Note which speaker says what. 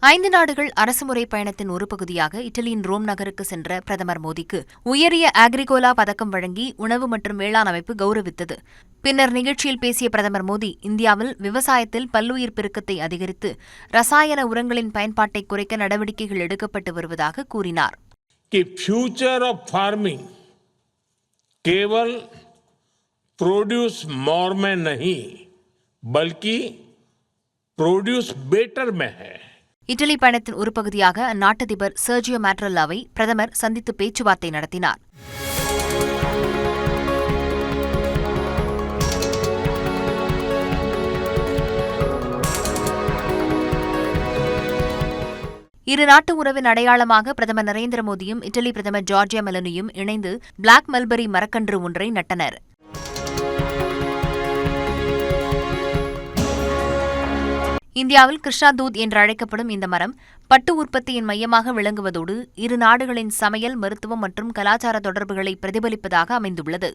Speaker 1: 5 நாடுகள் அரசுமுறை பயணத்தின் ஒரு பகுதியாக இட்டலியின் ரோம் நகருக்கு சென்ற பிரதமர் மோடிக்கு உயரிய அக்ரிகோலா பதக்கம் வழங்கி உணவு மற்றும் வேளாண் அமைப்பு கௌரவித்தது. பின்னர் நிகழ்ச்சியில் பேசிய பிரதமர் மோடி, இந்தியாவில் விவசாயத்தில் பல்லுயிர் பெருக்கத்தை அதிகரித்து ரசாயன உரங்களின் பயன்பாட்டை குறைக்க நடவடிக்கைகள் எடுக்கப்பட்டு வருவதாக கூறினார்.
Speaker 2: फ्यूचर ऑफ फार्मिंग केवल प्रोड्यूस मोर में नहीं बल्कि प्रोड्यूस बेटर में है.
Speaker 1: இட்டலி பயணத்தின் ஒரு பகுதியாக அந்நாட்டு அதிபர் சர்ஜியோ மேட்ரல்லாவை பிரதமர் சந்தித்து பேச்சுவார்த்தை நடத்தினார். இரு நாட்டு உறவின் அடையாளமாக பிரதமர் நரேந்திர மோடியும் இட்டலி பிரதமர் ஜார்ஜியா மெலோனியும் இணைந்து பிளாக் மல்பரி மரக்கன்று ஒன்றை நட்டனர். இந்தியாவில் கிருஷ்ணா தூத் என்று அழைக்கப்படும் இந்த மரம் பட்டு உற்பத்தியின் மையமாக விளங்குவதோடு இரு நாடுகளின் சமையல், மருத்துவம் மற்றும் கலாச்சார தொடர்புகளை பிரதிபலிப்பதாக அமைந்துள்ளது.